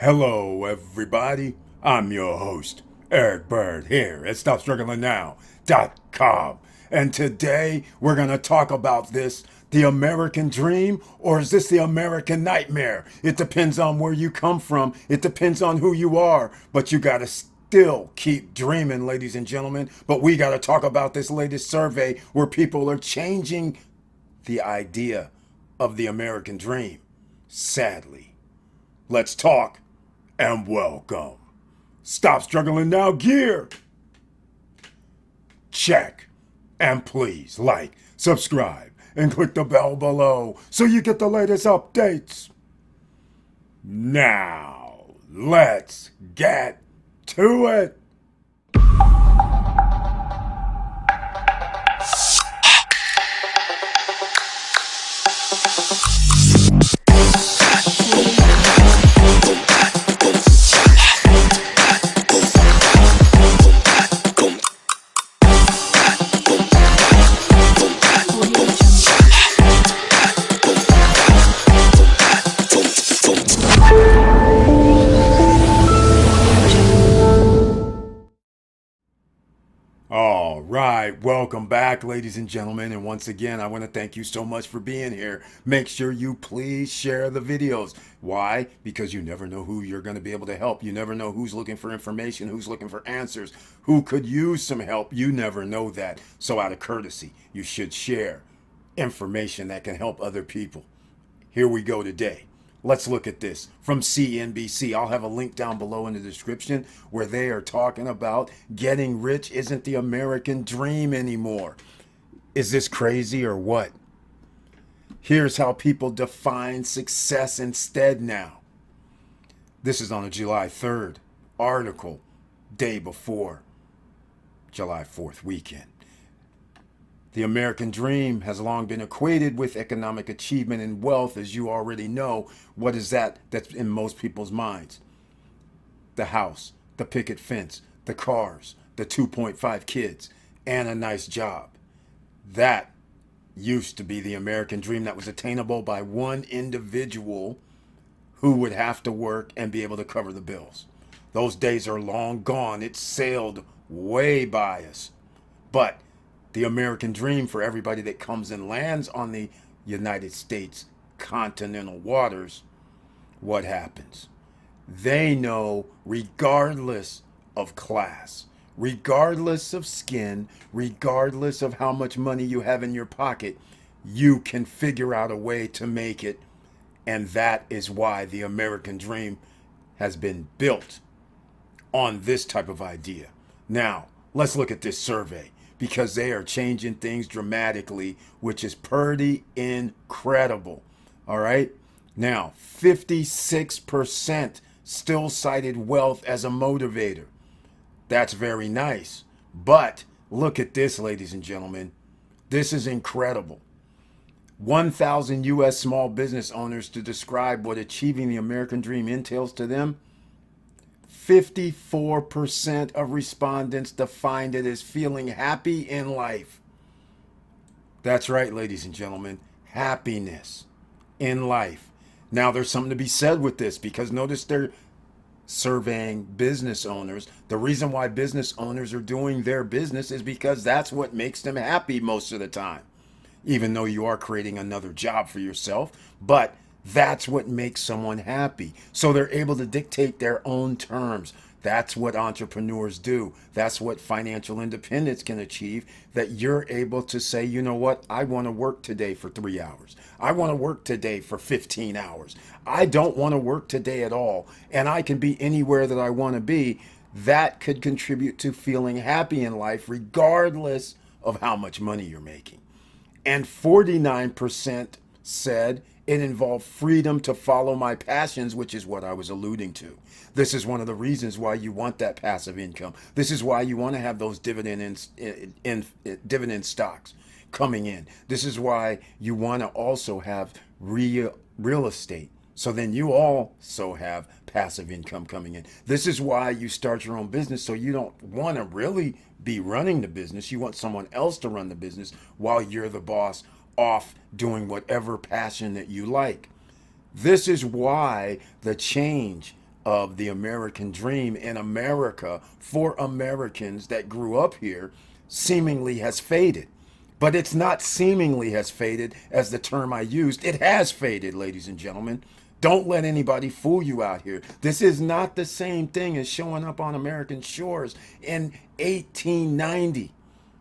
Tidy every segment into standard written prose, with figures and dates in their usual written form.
Hello, everybody. I'm your host, Eric Bird, here at StopStrugglingNow.com. And today we're going to talk about the American dream, or is this the American nightmare? It depends on where you come from. It depends on who you are. But you got to still keep dreaming, ladies and gentlemen. But we got to talk about this latest survey where people are changing the idea of the American dream. Sadly. Let's talk and welcome. Stop struggling now, gear. Check. And please like, subscribe, and click the bell below so you get the latest updates. Now, let's get to it. All right, welcome back, ladies and gentlemen. And once again, I want to thank you so much for being here. Make sure you please share the videos. Why? Because you never know who you're going to be able to help. You never know who's looking for information, who's looking for answers, who could use some help. You never know that. So out of courtesy, you should share information that can help other people. Here we go today. Let's look at this from CNBC. I'll have a link down below in the description where they are talking about getting rich isn't the American dream anymore. Is this crazy or what? Here's how people define success instead now. This is on a July 3rd article, day before July 4th weekend. The American dream has long been equated with economic achievement and wealth, as you already know. What is that that's in most people's minds? The house, the picket fence, the cars, the 2.5 kids, and a nice job. That used to be the American dream that was attainable by one individual who would have to work and be able to cover the bills. Those days are long gone. It sailed way by us. But the American dream for everybody that comes and lands on the United States continental waters, what happens? They know, regardless of class, regardless of skin, regardless of how much money you have in your pocket, you can figure out a way to make it. And that is why the American dream has been built on this type of idea. Now, let's look at this survey, because they are changing things dramatically, which is pretty incredible. All right. Now, 56% still cited wealth as a motivator. That's very nice. But look at this, ladies and gentlemen. This is incredible. 1,000 U.S. small business owners to describe what achieving the American dream entails to them. 54% of respondents defined it as feeling happy in life. That's right, ladies and gentlemen. Happiness in life. Now, there's something to be said with this, because notice they're surveying business owners. The reason why business owners are doing their business is because that's what makes them happy most of the time. Even though you are creating another job for yourself, but that's what makes someone happy. So they're able to dictate their own terms. That's what entrepreneurs do. That's what financial independence can achieve, that you're able to say, you know what, I want to work today for 3 hours. I want to work today for 15 hours. I don't want to work today at all. And I can be anywhere that I want to be. That could contribute to feeling happy in life, regardless of how much money you're making. And 49% said it involved freedom to follow my passions, which is what I was alluding to. This is one of the reasons why you want that passive income. This is why you want to have those dividend stocks coming in. This is why you want to also have real estate. So then you also have passive income coming in. This is why you start your own business. So you don't want to really be running the business. You want someone else to run the business while you're the boss, off doing whatever passion that you like. This is why the change of the American dream in America for Americans that grew up here seemingly has faded. But it's not seemingly has faded as the term I used. It has faded, ladies and gentlemen. Don't let anybody fool you out here. This is not the same thing as showing up on American shores in 1890,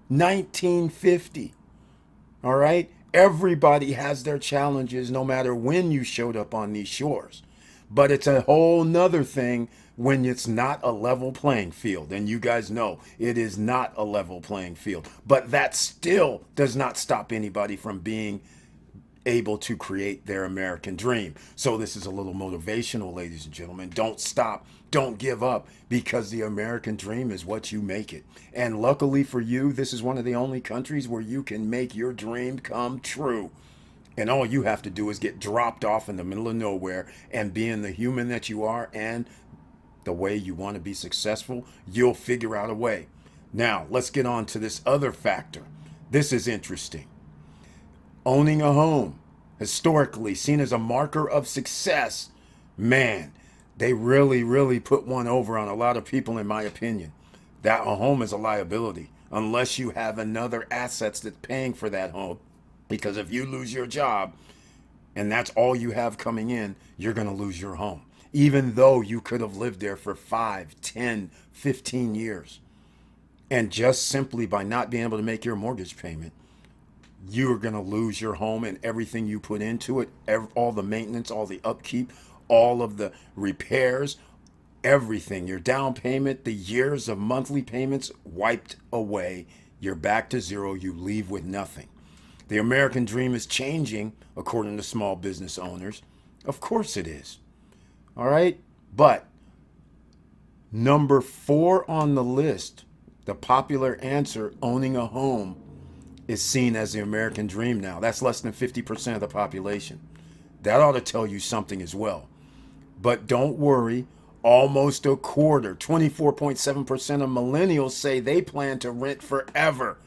1950. All right? Everybody has their challenges no matter when you showed up on these shores. But it's a whole nother thing when it's not a level playing field. And you guys know it is not a level playing field. But that still does not stop anybody from being able to create their American dream. So this is a little motivational, ladies and gentlemen. Don't stop. Don't give up, because the American dream is what you make it. And luckily for you, this is one of the only countries where you can make your dream come true. And all you have to do is get dropped off in the middle of nowhere, and being the human that you are and the way you want to be successful, you'll figure out a way. Now, let's get on to this other factor. This is interesting. Owning a home, historically seen as a marker of success. Man, they really put one over on a lot of people, in my opinion. That a home is a liability unless you have another assets that's paying for that home. Because if you lose your job and that's all you have coming in, you're going to lose your home. Even though you could have lived there for 5, 10, 15 years. And just simply by not being able to make your mortgage payment, you're going to lose your home and everything you put into it, all the maintenance, all the upkeep, all of the repairs, everything, your down payment, the years of monthly payments wiped away. You're back to zero. You leave with nothing. The American dream is changing, according to small business owners. Of course it is. All right. But number 4 on the list, the popular answer, owning a home, is seen as the American dream now. That's less than 50% of the population. That ought to tell you something as well. But don't worry, almost a quarter, 24.7% of millennials say they plan to rent forever.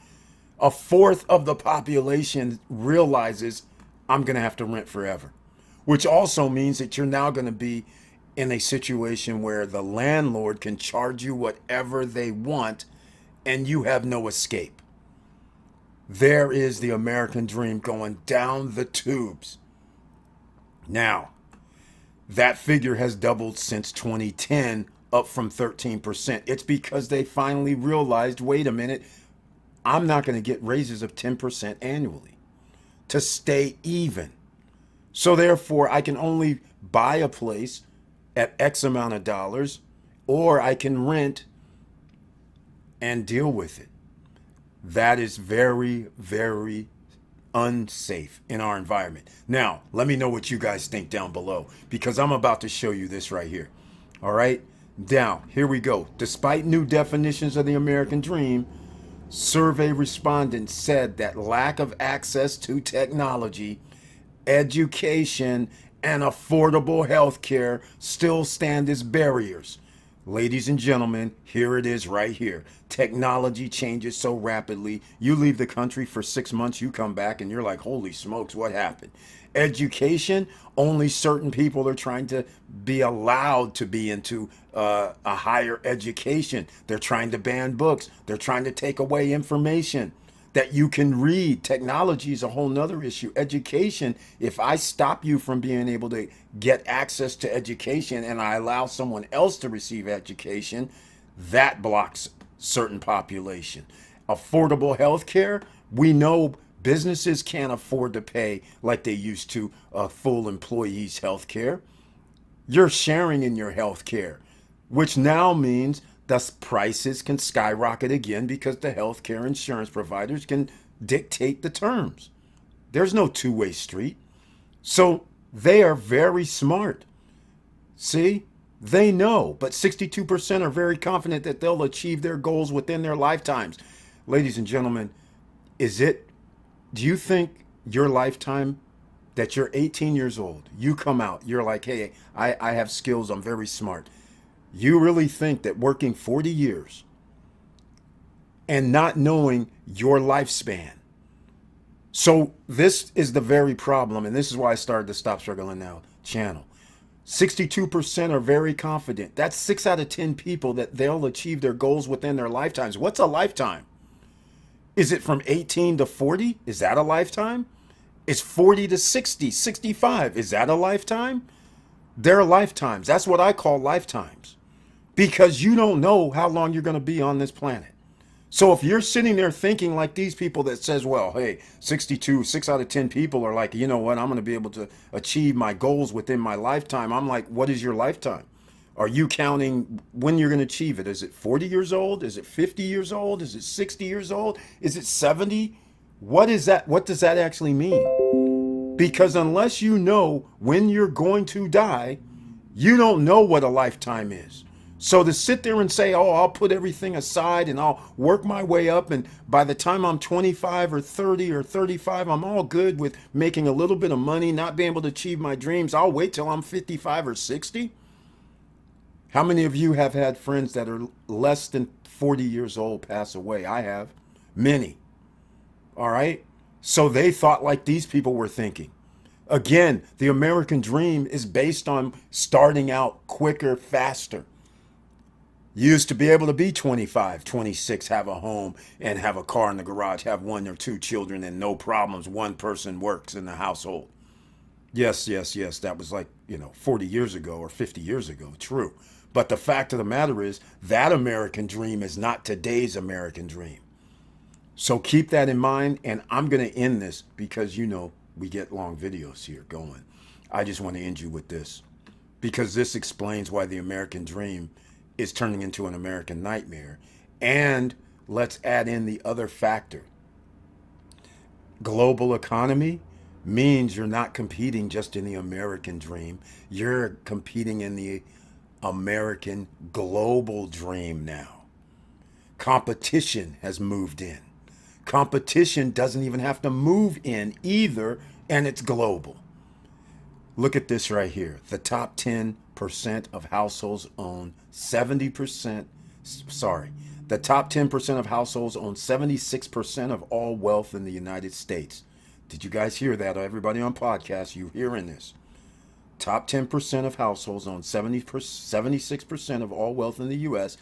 A fourth of the population realizes I'm going to have to rent forever, which also means that you're now going to be in a situation where the landlord can charge you whatever they want and you have no escape. There is the American dream going down the tubes. Now, that figure has doubled since 2010, up from 13%. It's because they finally realized, wait a minute, I'm not going to get raises of 10% annually to stay even. So therefore, I can only buy a place at X amount of dollars, or I can rent and deal with it. That is very unsafe in our environment. Now, let me know what you guys think down below, because I'm about to show you this right here. All right, now, here we go. Despite new definitions of the American dream, survey respondents said that lack of access to technology, education, and affordable health care still stand as barriers. Ladies and gentlemen, here it is right here. Technology changes so rapidly. You leave the country for 6 months, you come back and you're like, holy smokes, what happened? Education, only certain people are trying to be allowed to be into a higher education. They're trying to ban books. They're trying to take away information that you can read. Technology is a whole nother issue. Education, if I stop you from being able to get access to education and I allow someone else to receive education, that blocks certain population. Affordable health care, we know businesses can't afford to pay like they used to a full employee's health care. You're sharing in your health care, which now means thus prices can skyrocket again because the healthcare insurance providers can dictate the terms. There's no two-way street. So they are very smart. See, they know, but 62% are very confident that they'll achieve their goals within their lifetimes. Ladies and gentlemen, do you think your lifetime, that you're 18 years old, you come out, you're like, hey, I have skills, I'm very smart. You really think that working 40 years and not knowing your lifespan? So this is the very problem, and this is why I started the Stop Struggling Now channel. 62% are very confident. That's 6 out of 10 people that they'll achieve their goals within their lifetimes. What's a lifetime? Is it from 18 to 40? Is that a lifetime? Is 40 to 60, 65? Is that a lifetime? They're lifetimes. That's what I call lifetimes. Because you don't know how long you're going to be on this planet. So if you're sitting there thinking like these people that says, well, hey, 62, 6 out of 10 people are like, you know what, I'm going to be able to achieve my goals within my lifetime. I'm like, what is your lifetime? Are you counting when you're going to achieve it? Is it 40 years old? Is it 50 years old? Is it 60 years old? Is it 70? What is that? What does that actually mean? Because unless you know when you're going to die, you don't know what a lifetime is. So to sit there and say, oh, I'll put everything aside and I'll work my way up, and by the time I'm 25 or 30 or 35, I'm all good with making a little bit of money, not being able to achieve my dreams. I'll wait till I'm 55 or 60. How many of you have had friends that are less than 40 years old pass away? I have. Many. All right? So they thought like these people were thinking. Again, the American dream is based on starting out quicker, faster. You used to be able to be 25, 26, have a home and have a car in the garage, have 1 or 2 children and no problems. One person works in the household. Yes, yes, yes. That was like, 40 years ago or 50 years ago. True. But the fact of the matter is that American dream is not today's American dream. So keep that in mind. And I'm going to end this because, we get long videos here going. I just want to end you with this because this explains why the American dream is turning into an American nightmare. And let's add in the other factor. Global economy means you're not competing just in the American dream. You're competing in the American global dream now. Competition has moved in. Competition doesn't even have to move in either, and it's global. Look at this right here. The top 10% of households own 70%. The top 10% of households own 76% of all wealth in the United States. Did you guys hear that? Everybody on podcast, you hearing this? Top 10% of households own 76% of all wealth in the U.S.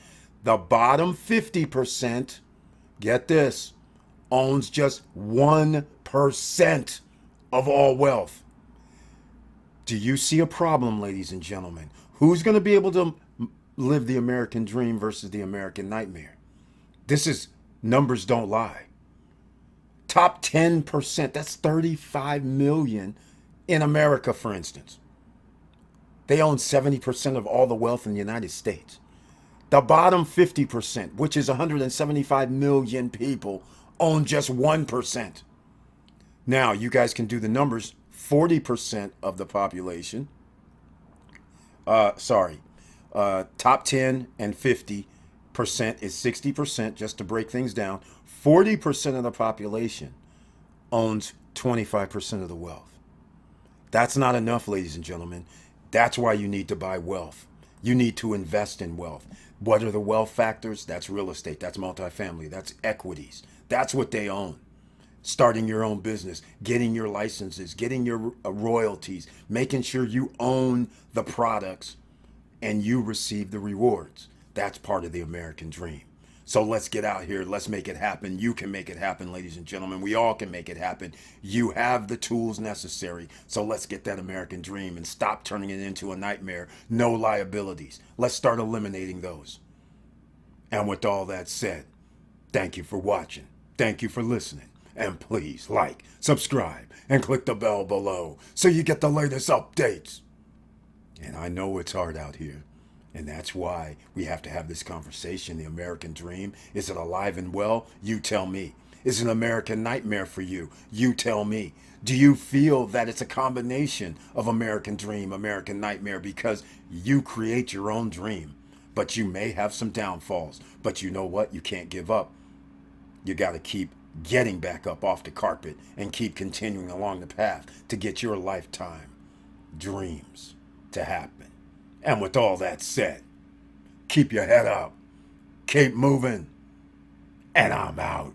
The bottom 50%, get this, owns just 1% of all wealth. Do you see a problem, ladies and gentlemen? Who's going to be able to live the American dream versus the American nightmare? This is numbers don't lie. Top 10%, that's 35 million in America, for instance. They own 70% of all the wealth in the United States. The bottom 50%, which is 175 million people, own just 1%. Now, you guys can do the numbers. 40% of the population, top 10 and 50% is 60%, just to break things down. 40% of the population owns 25% of the wealth. That's not enough, ladies and gentlemen. That's why you need to buy wealth. You need to invest in wealth. What are the wealth factors? That's real estate. That's multifamily. That's equities. That's what they own. Starting your own business, getting your licenses, getting your royalties, making sure you own the products and you receive the rewards. That's part of the American dream. So let's get out here. Let's make it happen. You can make it happen, ladies and gentlemen. We all can make it happen. You have the tools necessary. So let's get that American dream and stop turning it into a nightmare. No liabilities. Let's start eliminating those. And with all that said, thank you for watching. Thank you for listening. And please like, subscribe, and click the bell below so you get the latest updates. And I know it's hard out here. And that's why we have to have this conversation. The American dream, is it alive and well? You tell me. Is it an American nightmare for you? You tell me. Do you feel that it's a combination of American dream, American nightmare, because you create your own dream, but you may have some downfalls. But you know what? You can't give up. You got to keep getting back up off the carpet and keep continuing along the path to get your lifetime dreams to happen. And with all that said, keep your head up, keep moving, and I'm out.